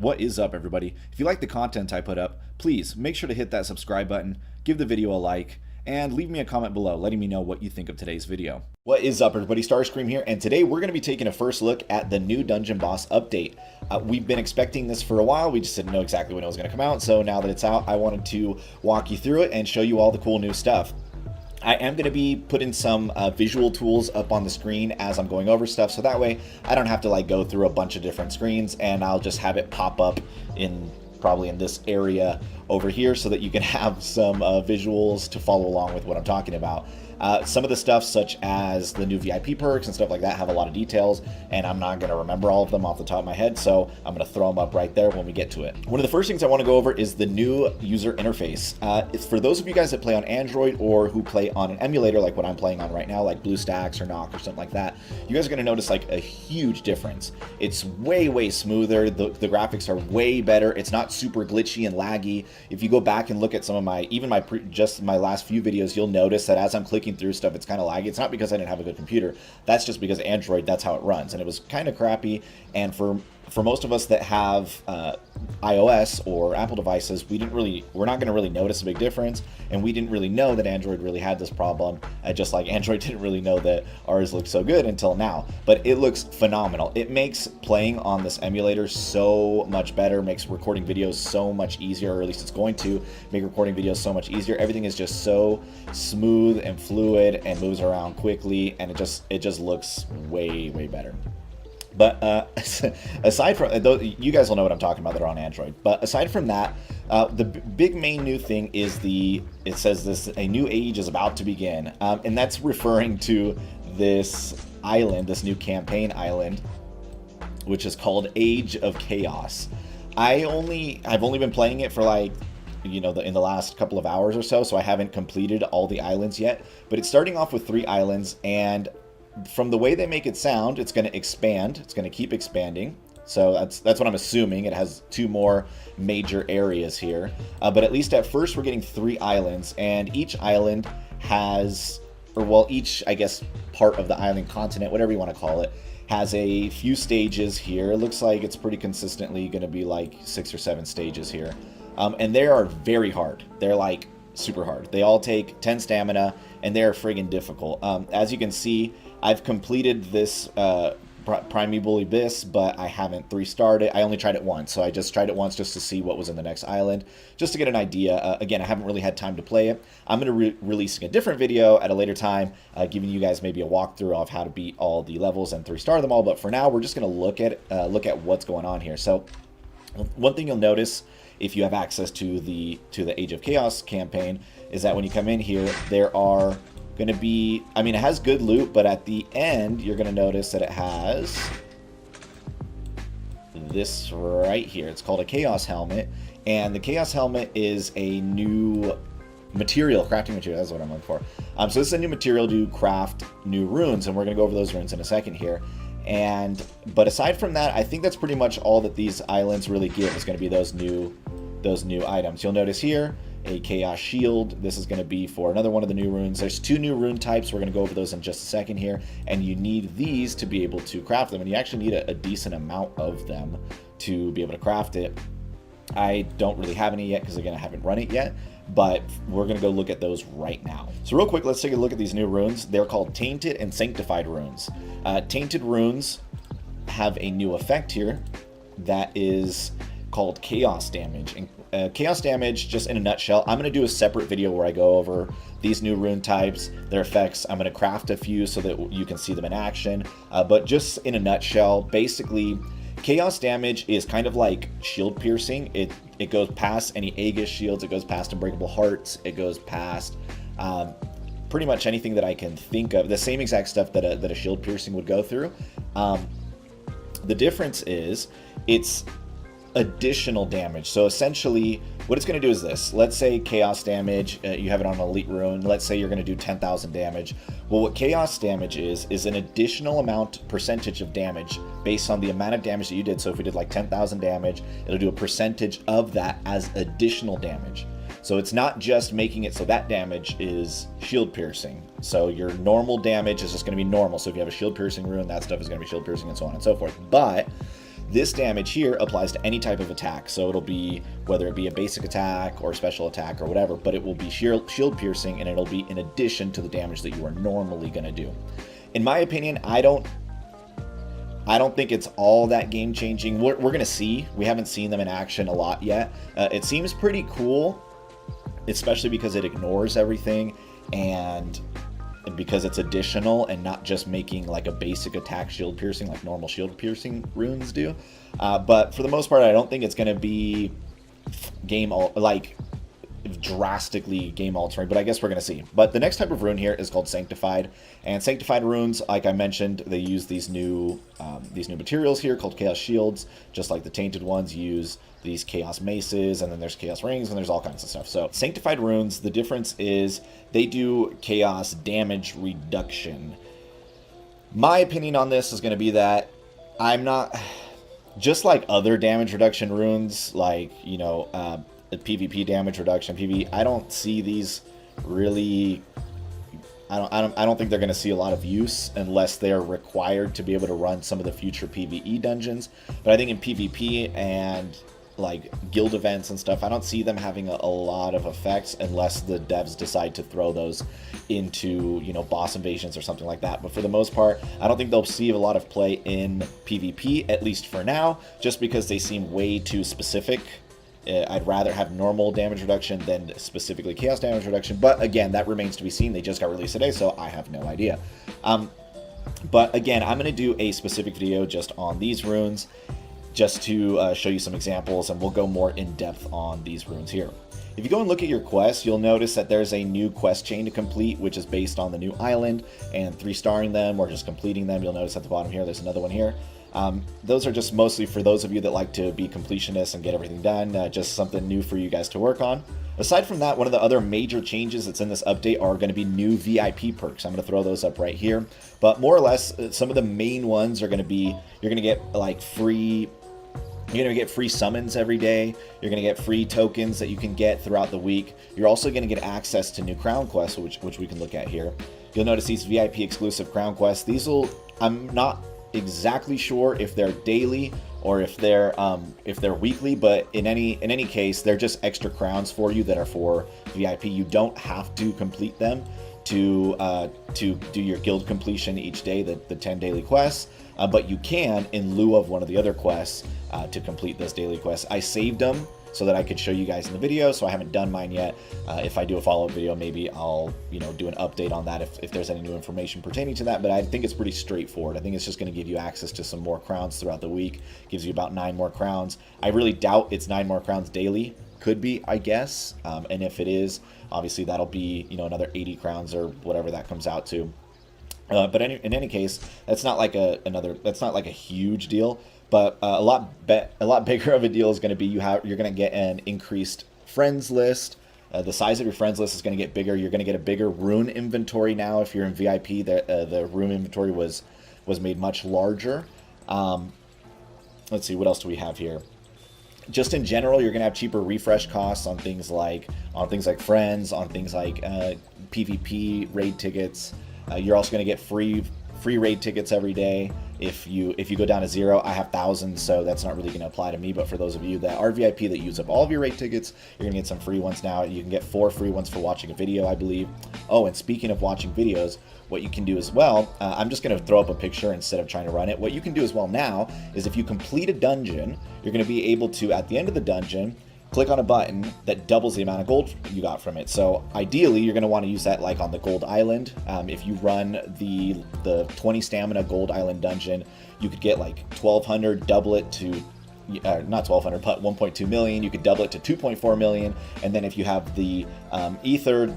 What is up, everybody? If you like the content I put up, please make sure to hit that subscribe button, give the video a like, and leave me a comment below letting me know what you think of today's video. What is up, everybody? Starscream here, and today we're going to be taking a first look at the new Dungeon Boss update. We've been expecting this for a while, we just didn't know exactly when it was going to come out, so now that it's out, I wanted to walk you through it and show you all the cool new stuff. I am going to be putting some visual tools up on the screen as I'm going over stuff, so that way I don't have to like go through a bunch of different screens, and I'll just have it pop up in probably in this area over here so that you can have some visuals to follow along with what I'm talking about. Some of the stuff, such as the new VIP perks and stuff like that, have a lot of details, and I'm not going to remember all of them off the top of my head, so I'm going to throw them up right there when we get to it. One of the first things I want to go over is the new user interface. It's for those of you guys that play on Android or who play on an emulator like what I'm playing on right now, like BlueStacks or Nock or something like that. You guys are going to notice like a huge difference. It's way smoother. The graphics are way better. It's not super glitchy and laggy. If you go back and look at some of my, even my just my last few videos, you'll notice that as I'm clicking through stuff, it's kind of laggy. It's not because I didn't have a good computer. That's just because Android, that's how it runs, and it was kind of crappy. And for most of us that have iOS or Apple devices, we're not going to really notice a big difference, and we didn't really know that Android really had this problem, just like Android didn't really know that ours looked so good until now. But it looks phenomenal. It makes playing on this emulator so much better, makes recording videos so much easier, or at least it's going to make recording videos so much easier. Everything is just so smooth and fluid and moves around quickly, and it just looks way better. But aside from, you guys will know what I'm talking about that are on Android. But aside from that, the big main new thing is it says a new age is about to begin. And that's referring to this island, this new campaign island, which is called Age of Chaos. I've only been playing it for like, in the last couple of hours or so I haven't completed all the islands yet. But it's starting off with 3 islands, and from the way they make it sound, it's going to expand. It's going to keep expanding. So that's what I'm assuming. It has 2 more major areas here. But at least at first, we're getting 3 islands. And each island has, each, I guess, part of the island continent, whatever you want to call it, has a few stages here. It looks like it's pretty consistently going to be like 6 or 7 stages here. And they are very hard. They're like super hard. They all take 10 stamina, and they're friggin' difficult. As you can see, I've completed this Primeval Abyss, but I haven't 3-starred it. I only tried it once, so I just tried it once just to see what was in the next island, just to get an idea. Again, I haven't really had time to play it. I'm going to be releasing a different video at a later time, giving you guys maybe a walkthrough of how to beat all the levels and 3-star them all, but for now, we're just going to look at what's going on here. So one thing you'll notice if you have access to the Age of Chaos campaign is that when you come in here, there are going to be, it has good loot, but at the end, you're going to notice that it has this right here. It's called a Chaos Helmet, and the Chaos Helmet is a new material, crafting material. That's what I'm looking for. So this is a new material to craft new runes, and we're going to go over those runes in a second here. But aside from that, I think that's pretty much all that these islands really give is going to be those new items. You'll notice here a Chaos Shield. This is going to be for another one of the new runes. There's 2 new rune types. We're going to go over those in just a second here. And you need these to be able to craft them. And you actually need a decent amount of them to be able to craft it. I don't really have any yet because, again, I haven't run it yet. But we're going to go look at those right now. So real quick, let's take a look at these new runes. They're called Tainted and Sanctified runes. Tainted runes have a new effect here that is called Chaos Damage. And Chaos Damage, just in a nutshell, I'm going to do a separate video where I go over these new rune types, their effects. I'm going to craft a few so that you can see them in action. But just in a nutshell, basically, Chaos Damage is kind of like shield piercing. It goes past any Aegis shields, it goes past Unbreakable Hearts, it goes past pretty much anything that I can think of. The same exact stuff that a shield piercing would go through. The difference is it's additional damage. So essentially, what it's going to do is this. Let's say Chaos Damage, you have it on an Elite Rune. Let's say you're going to do 10,000 damage. Well, what Chaos Damage is an additional percentage of damage based on the amount of damage that you did. So if we did like 10,000 damage, it'll do a percentage of that as additional damage. So it's not just making it so that damage is shield piercing. So your normal damage is just going to be normal. So if you have a shield piercing rune, that stuff is going to be shield piercing and so on and so forth. But This damage here applies to any type of attack, so it'll be whether it be a basic attack or special attack or whatever, but it will be shield piercing, and it'll be in addition to the damage that you are normally going to do. In my opinion, I don't think it's all that game changing. We're going to see. We haven't seen them in action a lot yet. It seems pretty cool, especially because it ignores everything and because it's additional and not just making like a basic attack shield piercing like normal shield piercing runes do. But for the most part, I don't think it's going to be drastically game altering, but I guess we're going to see. But the next type of rune here is called Sanctified, and Sanctified runes, like I mentioned, they use these new materials here called Chaos Shields, just like the Tainted ones use these Chaos Maces, and then there's Chaos Rings, and there's all kinds of stuff. So Sanctified runes, the difference is they do Chaos damage reduction. My opinion on this is going to be that I'm not, just like other damage reduction runes, like, you know, PvP damage reduction, PvE, I don't see these really, I don't think they're going to see a lot of use unless they're required to be able to run some of the future PvE dungeons. But I think in PvP and like guild events and stuff, I don't see them having a lot of effects unless the devs decide to throw those into, you know, boss invasions or something like that. But for the most part, I don't think they'll see a lot of play in PvP, at least for now, just because they seem way too specific. I'd rather have normal damage reduction than specifically chaos damage reduction. But again, that remains to be seen. They just got released today, so I have no idea. But again, I'm going to do a specific video just on these runes, just to show you some examples, and we'll go more in depth on these runes here. If you go and look at your quests, you'll notice that there's a new quest chain to complete, which is based on the new island, and 3-starring them or just completing them. You'll notice at the bottom here, there's another one here. Those are just mostly for those of you that like to be completionists and get everything done, just something new for you guys to work on. Aside from that, one of the other major changes that's in this update are going to be new VIP perks. I'm going to throw those up right here. But more or less, some of the main ones are going to be, you're going to get like free, you're going to get free summons every day. You're going to get free tokens that you can get throughout the week. You're also going to get access to new crown quests, which we can look at here. You'll notice these VIP exclusive crown quests. These will, I'm not exactly sure if they're daily or if they're weekly, but in any case, they're just extra crowns for you that are for VIP. You don't have to complete them to do your guild completion each day, the 10 daily quests, but you can in lieu of one of the other quests to complete those daily quests. I saved them so that I could show you guys in the video, so I haven't done mine yet. If I do a follow-up video, maybe I'll, you know, do an update on that if there's any new information pertaining to that, but I think it's pretty straightforward. I think it's just going to give you access to some more crowns throughout the week. Gives you about 9 more crowns. I really doubt it's 9 more crowns daily. Could be, I guess, and if it is, obviously that'll be, you know, another 80 crowns or whatever that comes out to. But in any case, that's not like a huge deal. But a lot bigger of a deal is going to be you're going to get an increased friends list. The size of your friends list is going to get bigger. You're going to get a bigger rune inventory now. If you're in VIP, the rune inventory was made much larger. Let's see, what else do we have here? Just in general, you're going to have cheaper refresh costs on things like friends, on things like PvP raid tickets. You're also going to get free raid tickets every day. If you go down to 0, I have thousands, so that's not really going to apply to me. But for those of you that are VIP that use up all of your raid tickets, you're going to get some free ones now. You can get 4 free ones for watching a video, I believe. Oh, and speaking of watching videos, what you can do as well, I'm just going to throw up a picture instead of trying to run it. What you can do as well now is if you complete a dungeon, you're going to be able to, at the end of the dungeon, click on a button that doubles the amount of gold you got from it. So ideally, you're going to want to use that like on the gold island. If you run the 20 stamina gold island dungeon, you could get like 1200, double it to, not 1200, but 1.2 million. You could double it to 2.4 million. And then if you have the ether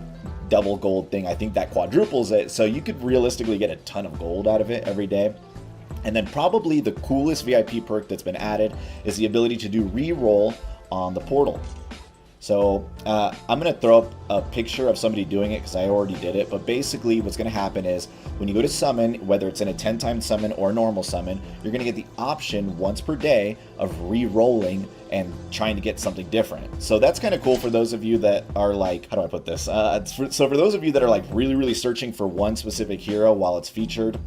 double gold thing, I think that quadruples it. So you could realistically get a ton of gold out of it every day. And then probably the coolest VIP perk that's been added is the ability to do reroll on the portal. So I'm going to throw up a picture of somebody doing it because I already did it. But basically what's going to happen is when you go to summon, whether it's in a 10-time summon or a normal summon, you're going to get the option once per day of re-rolling and trying to get something different. So that's kind of cool for those of you that are like, how do I put this? So for those of you that are like really searching for one specific hero while it's featured,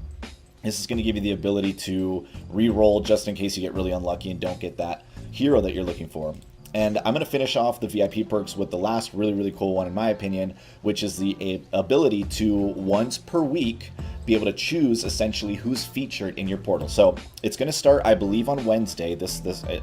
This is going to give you the ability to re-roll just in case you get really unlucky and don't get that hero that you're looking for. And I'm going to finish off the VIP perks with the last really cool one in my opinion, which is the ability to once per week be able to choose essentially who's featured in your portal. So it's going to start, I believe, on Wednesday.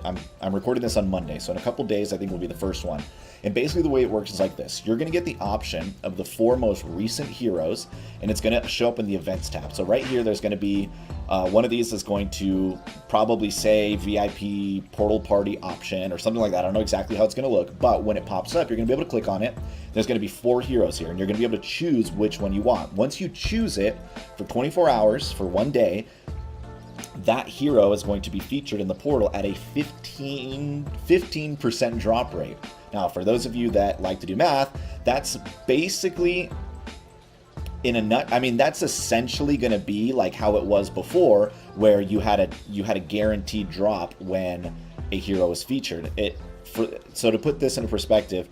I'm recording this on Monday, so in a couple days I think will be the first one. And basically the way it works is like this. You're going to get the option of the 4 most recent heroes, and it's going to show up in the events tab. So right here, there's going to be one of these is going to probably say VIP portal party option or something like that. I don't know exactly how it's going to look, but when it pops up, you're going to be able to click on it. There's going to be 4 heroes here, and you're going to be able to choose which one you want. Once you choose it for 24 hours, for 1 day, that hero is going to be featured in the portal at a 15% drop rate. Now, for those of you that like to do math, that's basically that's essentially going to be like how it was before, where you had a guaranteed drop when a hero was featured. So to put this into perspective,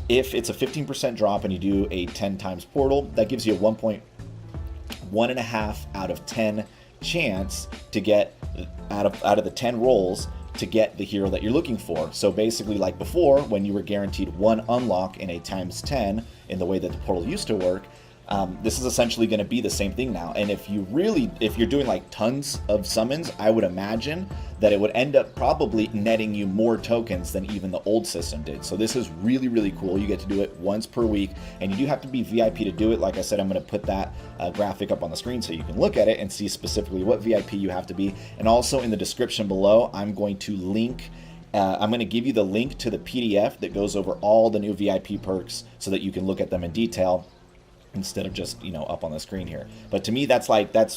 if it's a 15% drop and you do a 10 times portal, that gives you a 1.5 out of 10 chance to get out of the 10 rolls to get the hero that you're looking for. So basically, like before, when you were guaranteed 1 unlock in a times 10 in the way that the portal used to work, this is essentially going to be the same thing now. And if you're doing like tons of summons, I would imagine that it would end up probably netting you more tokens than even the old system did. So this is really cool. You get to do it once per week, and you do have to be VIP to do it. Like I said, I'm going to put that graphic up on the screen so you can look at it and see specifically what VIP you have to be. And also in the description below, I'm going to give you the link to the PDF that goes over all the new VIP perks so that you can look at them in detail, instead of just up on the screen here. But to me, that's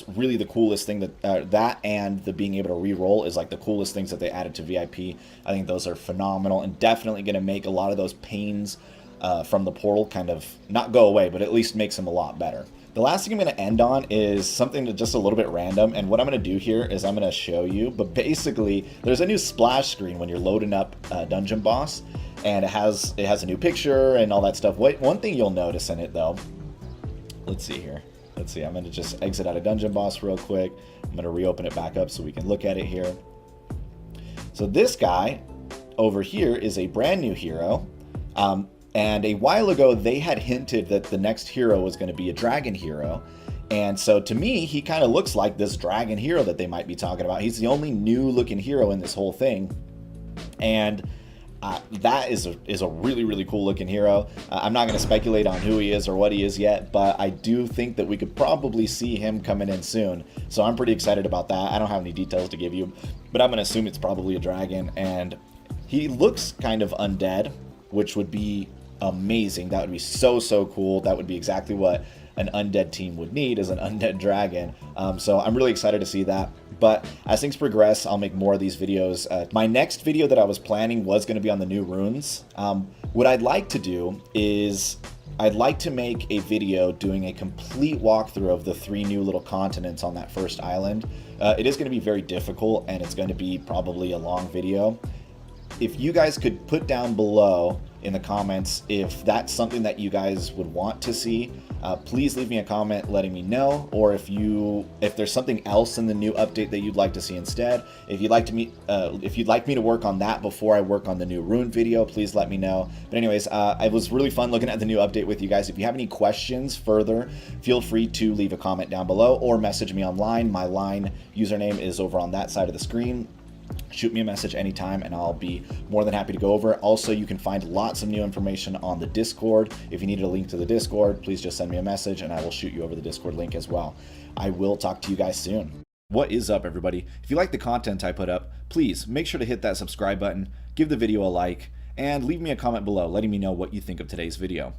really the coolest thing, that and the being able to re-roll is like the coolest things that they added to VIP. I think those are phenomenal and definitely going to make a lot of those pains from the portal kind of not go away, but at least makes them a lot better. The last thing I'm going to end on is something that's just a little bit random, and what I'm going to do here is I'm going to show you, but basically there's a new splash screen when you're loading up Dungeon Boss, and it has a new picture and all that stuff. One thing you'll notice in it though, let's see here. Let's see. I'm going to just exit out of Dungeon Boss real quick. I'm going to reopen it back up so we can look at it here. So this guy over here is a brand new hero. And a while ago, they had hinted that the next hero was going to be a dragon hero. And so to me, he kind of looks like this dragon hero that they might be talking about. He's the only new looking hero in this whole thing. And that is a really cool looking hero. I'm not going to speculate on who he is or what he is yet, but I do think that we could probably see him coming in soon. So I'm pretty excited about that. I don't have any details to give you, but I'm going to assume it's probably a dragon. And he looks kind of undead, which would be amazing. That would be so cool. That would be exactly what an undead team would need, is an undead dragon. So I'm really excited to see that. But as things progress, I'll make more of these videos. My next video that I was planning was going to be on the new runes. What I'd like to do is I'd like to make a video doing a complete walkthrough of the 3 new little continents on that first island. It is going to be very difficult, and it's going to be probably a long video. If you guys could put down below in the comments if that's something that you guys would want to see, please leave me a comment letting me know. Or if there's something else in the new update that you'd like to see instead, if you'd like me to work on that before I work on the new rune video, please let me know. But anyways, it was really fun looking at the new update with you guys. If you have any questions further, feel free to leave a comment down below or message me online. My line username is over on that side of the screen. Shoot me a message anytime and I'll be more than happy to go over it. Also, you can find lots of new information on the Discord. If you needed a link to the Discord, please just send me a message and I will shoot you over the Discord link as well. I will talk to you guys soon. What is up, everybody? If you like the content I put up, please make sure to hit that subscribe button, give the video a like, and leave me a comment below letting me know what you think of today's video.